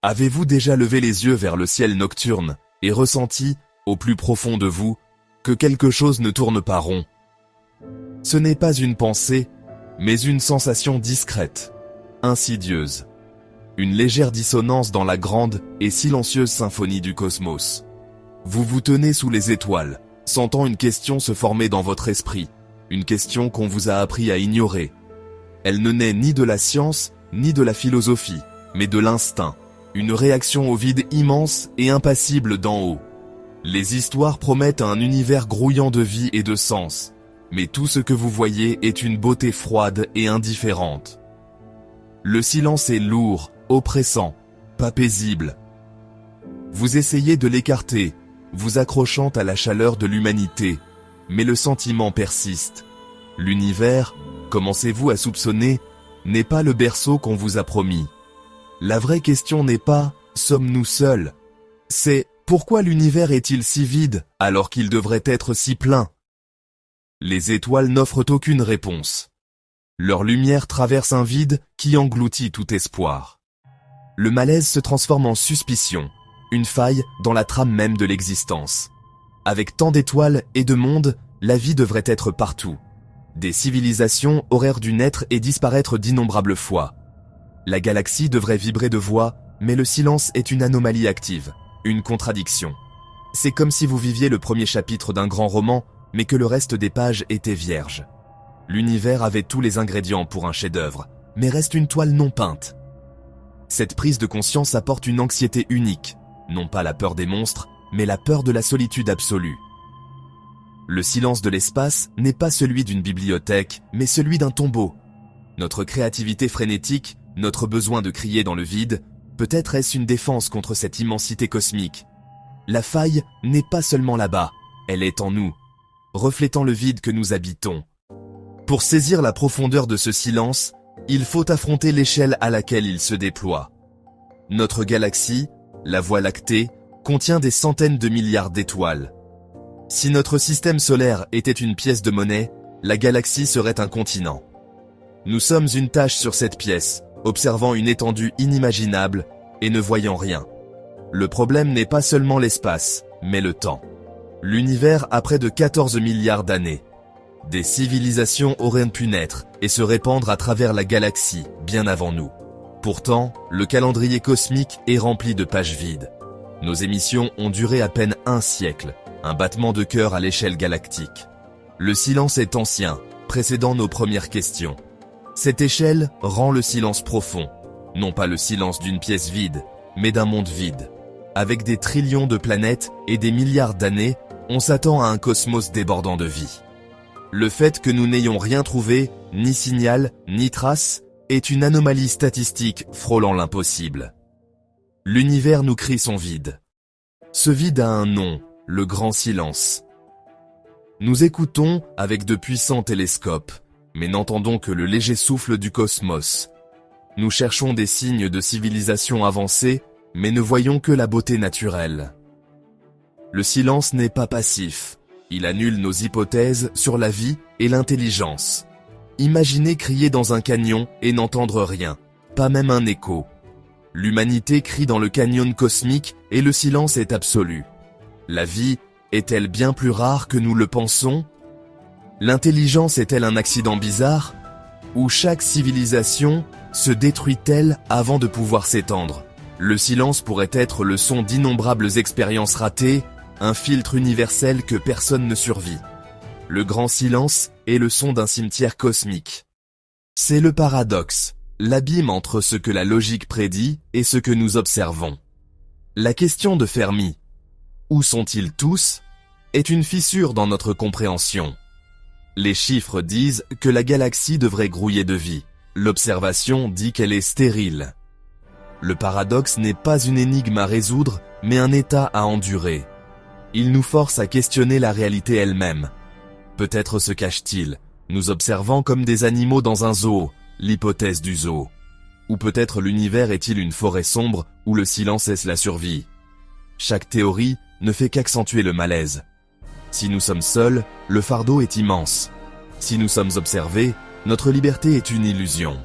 Avez-vous déjà levé les yeux vers le ciel nocturne et ressenti, au plus profond de vous, que quelque chose ne tourne pas rond? Ce n'est pas une pensée, mais une sensation discrète, insidieuse. Une légère dissonance dans la grande et silencieuse symphonie du cosmos. Vous vous tenez sous les étoiles, sentant une question se former dans votre esprit, une question qu'on vous a appris à ignorer. Elle ne naît ni de la science, ni de la philosophie, mais de l'instinct, une réaction au vide immense et impassible d'en haut. Les histoires promettent un univers grouillant de vie et de sens, mais tout ce que vous voyez est une beauté froide et indifférente. Le silence est lourd, oppressant, pas paisible. Vous essayez de l'écarter, vous accrochant à la chaleur de l'humanité, mais le sentiment persiste. L'univers, commencez-vous à soupçonner, n'est pas le berceau qu'on vous a promis. La vraie question n'est pas « sommes-nous seuls ?» C'est « pourquoi l'univers est-il si vide alors qu'il devrait être si plein ?» Les étoiles n'offrent aucune réponse. Leur lumière traverse un vide qui engloutit tout espoir. Le malaise se transforme en suspicion, une faille dans la trame même de l'existence. Avec tant d'étoiles et de mondes, la vie devrait être partout. Des civilisations auraient dû naître et disparaître d'innombrables fois. La galaxie devrait vibrer de voix, mais le silence est une anomalie active, une contradiction. C'est comme si vous viviez le premier chapitre d'un grand roman, mais que le reste des pages était vierge. L'univers avait tous les ingrédients pour un chef-d'œuvre, mais reste une toile non peinte. Cette prise de conscience apporte une anxiété unique, non pas la peur des monstres, mais la peur de la solitude absolue. Le silence de l'espace n'est pas celui d'une bibliothèque, mais celui d'un tombeau. Notre créativité frénétique, notre besoin de crier dans le vide, peut-être est-ce une défense contre cette immensité cosmique. La faille n'est pas seulement là-bas, elle est en nous, reflétant le vide que nous habitons. Pour saisir la profondeur de ce silence, il faut affronter l'échelle à laquelle il se déploie. Notre galaxie, la Voie lactée, contient des centaines de milliards d'étoiles. Si notre système solaire était une pièce de monnaie, la galaxie serait un continent. Nous sommes une tache sur cette pièce, observant une étendue inimaginable et ne voyant rien. Le problème n'est pas seulement l'espace, mais le temps. L'univers a près de 14 milliards d'années. Des civilisations auraient pu naître et se répandre à travers la galaxie, bien avant nous. Pourtant, le calendrier cosmique est rempli de pages vides. Nos émissions ont duré à peine un siècle, un battement de cœur à l'échelle galactique. Le silence est ancien, précédant nos premières questions. Cette échelle rend le silence profond, non pas le silence d'une pièce vide, mais d'un monde vide. Avec des trillions de planètes et des milliards d'années, on s'attend à un cosmos débordant de vie. Le fait que nous n'ayons rien trouvé, ni signal, ni trace, est une anomalie statistique frôlant l'impossible. L'univers nous crie son vide. Ce vide a un nom, le grand silence. Nous écoutons avec de puissants télescopes, mais n'entendons que le léger souffle du cosmos. Nous cherchons des signes de civilisation avancée, mais ne voyons que la beauté naturelle. Le silence n'est pas passif. Il annule nos hypothèses sur la vie et l'intelligence. Imaginez crier dans un canyon et n'entendre rien, pas même un écho. L'humanité crie dans le canyon cosmique et le silence est absolu. La vie est-elle bien plus rare que nous le pensons? L'intelligence est-elle un accident bizarre? Ou chaque civilisation se détruit-elle avant de pouvoir s'étendre? Le silence pourrait être le son d'innombrables expériences ratées, un filtre universel que personne ne survit. Le grand silence est le son d'un cimetière cosmique. C'est le paradoxe, l'abîme entre ce que la logique prédit et ce que nous observons. La question de Fermi, où sont-ils tous, est une fissure dans notre compréhension. Les chiffres disent que la galaxie devrait grouiller de vie. L'observation dit qu'elle est stérile. Le paradoxe n'est pas une énigme à résoudre, mais un état à endurer. Il nous force à questionner la réalité elle-même. Peut-être se cache-t-il, nous observant comme des animaux dans un zoo, l'hypothèse du zoo. Ou peut-être l'univers est-il une forêt sombre où le silence est la survie. Chaque théorie ne fait qu'accentuer le malaise. Si nous sommes seuls, le fardeau est immense. Si nous sommes observés, notre liberté est une illusion.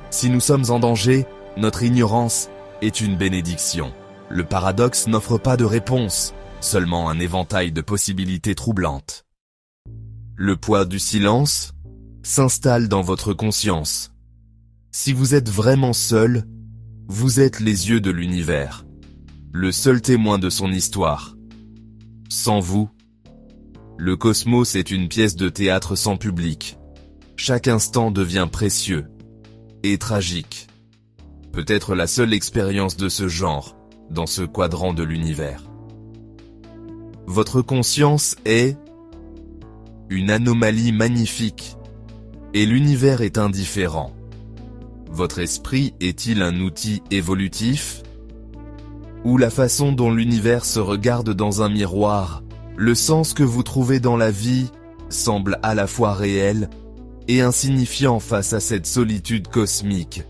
Si nous sommes en danger, notre ignorance est une bénédiction. Le paradoxe n'offre pas de réponse, seulement un éventail de possibilités troublantes. Le poids du silence s'installe dans votre conscience. Si vous êtes vraiment seul, vous êtes les yeux de l'univers, le seul témoin de son histoire. Sans vous, le cosmos est une pièce de théâtre sans public. Chaque instant devient précieux et tragique. Peut-être la seule expérience de ce genre dans ce quadrant de l'univers. Votre conscience est une anomalie magnifique et l'univers est indifférent. Votre esprit est-il un outil évolutif? Ou la façon dont l'univers se regarde dans un miroir, le sens que vous trouvez dans la vie semble à la fois réel et insignifiant face à cette solitude cosmique.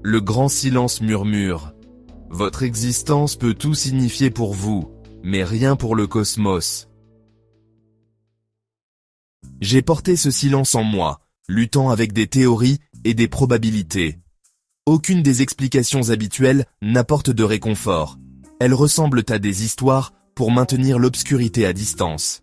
Le grand silence murmure. Votre existence peut tout signifier pour vous, mais rien pour le cosmos. J'ai porté ce silence en moi, luttant avec des théories et des probabilités. Aucune des explications habituelles n'apporte de réconfort. Elles ressemblent à des histoires pour maintenir l'obscurité à distance.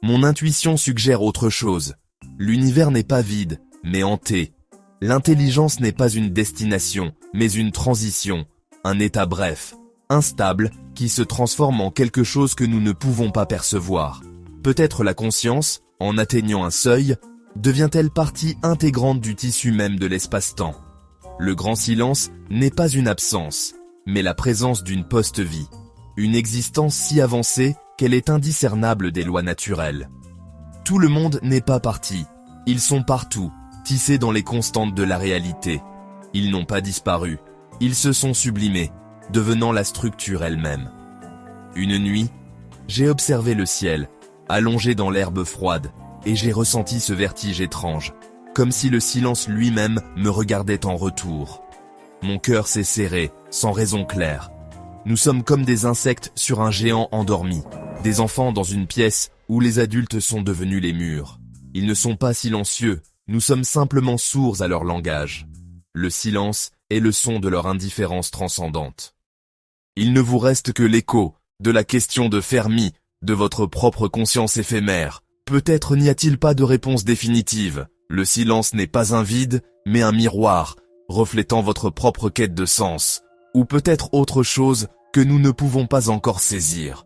Mon intuition suggère autre chose. L'univers n'est pas vide, mais hanté. L'intelligence n'est pas une destination, mais une transition, un état bref, instable, qui se transforme en quelque chose que nous ne pouvons pas percevoir. Peut-être la conscience, en atteignant un seuil, devient-elle partie intégrante du tissu même de l'espace-temps. Le grand silence n'est pas une absence, mais la présence d'une post-vie, une existence si avancée qu'elle est indiscernable des lois naturelles. Tout le monde n'est pas parti, ils sont partout, tissés dans les constantes de la réalité. Ils n'ont pas disparu, ils se sont sublimés, devenant la structure elle-même. Une nuit, j'ai observé le ciel, allongé dans l'herbe froide, et j'ai ressenti ce vertige étrange, comme si le silence lui-même me regardait en retour. Mon cœur s'est serré, sans raison claire. Nous sommes comme des insectes sur un géant endormi, des enfants dans une pièce où les adultes sont devenus les murs. Ils ne sont pas silencieux, nous sommes simplement sourds à leur langage. Le silence est le son de leur indifférence transcendante. Il ne vous reste que l'écho de la question de Fermi, de votre propre conscience éphémère. Peut-être n'y a-t-il pas de réponse définitive. Le silence n'est pas un vide, mais un miroir, reflétant votre propre quête de sens, ou peut-être autre chose que nous ne pouvons pas encore saisir.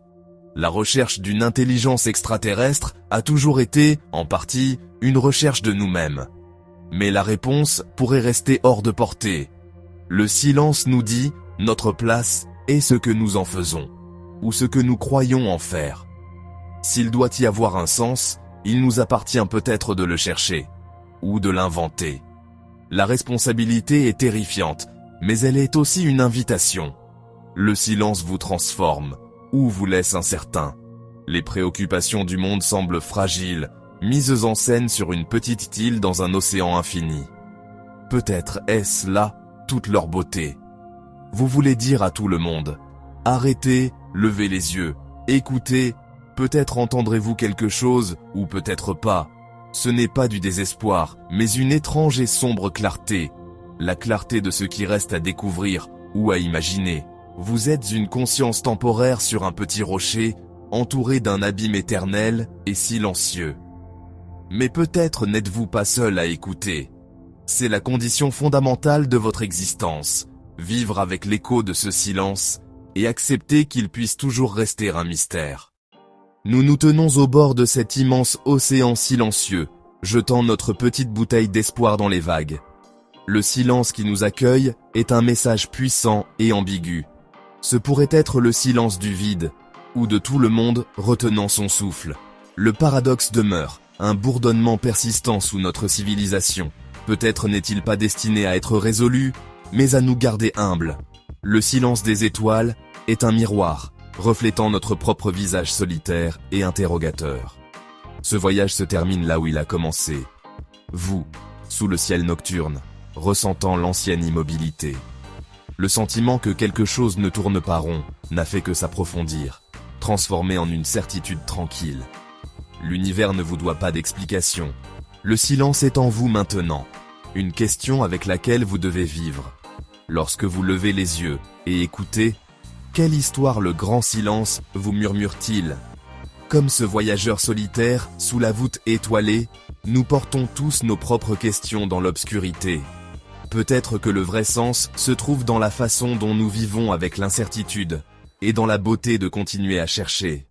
La recherche d'une intelligence extraterrestre a toujours été, en partie, une recherche de nous-mêmes. Mais la réponse pourrait rester hors de portée. Le silence nous dit, notre place est ce que nous en faisons, ou ce que nous croyons en faire. S'il doit y avoir un sens, il nous appartient peut-être de le chercher, ou de l'inventer. La responsabilité est terrifiante, mais elle est aussi une invitation. Le silence vous transforme, ou vous laisse incertain. Les préoccupations du monde semblent fragiles, mises en scène sur une petite île dans un océan infini. Peut-être est-ce là toute leur beauté. Vous voulez dire à tout le monde, arrêtez, levez les yeux, écoutez, peut-être entendrez-vous quelque chose, ou peut-être pas. Ce n'est pas du désespoir, mais une étrange et sombre clarté. La clarté de ce qui reste à découvrir, ou à imaginer. Vous êtes une conscience temporaire sur un petit rocher, entouré d'un abîme éternel et silencieux. Mais peut-être n'êtes-vous pas seul à écouter. C'est la condition fondamentale de votre existence, vivre avec l'écho de ce silence et accepter qu'il puisse toujours rester un mystère. Nous nous tenons au bord de cet immense océan silencieux, jetant notre petite bouteille d'espoir dans les vagues. Le silence qui nous accueille est un message puissant et ambigu. Ce pourrait être le silence du vide, ou de tout le monde retenant son souffle. Le paradoxe demeure, un bourdonnement persistant sous notre civilisation. Peut-être n'est-il pas destiné à être résolu, mais à nous garder humbles. Le silence des étoiles est un miroir, reflétant notre propre visage solitaire et interrogateur. Ce voyage se termine là où il a commencé. Vous, sous le ciel nocturne, ressentant l'ancienne immobilité. Le sentiment que quelque chose ne tourne pas rond n'a fait que s'approfondir, transformé en une certitude tranquille. L'univers ne vous doit pas d'explication. Le silence est en vous maintenant, une question avec laquelle vous devez vivre. lorsque vous levez les yeux et écoutez, quelle histoire le grand silence vous murmure-t-il? Comme ce voyageur solitaire, sous la voûte étoilée, nous portons tous nos propres questions dans l'obscurité. Peut-être que le vrai sens se trouve dans la façon dont nous vivons avec l'incertitude, et dans la beauté de continuer à chercher.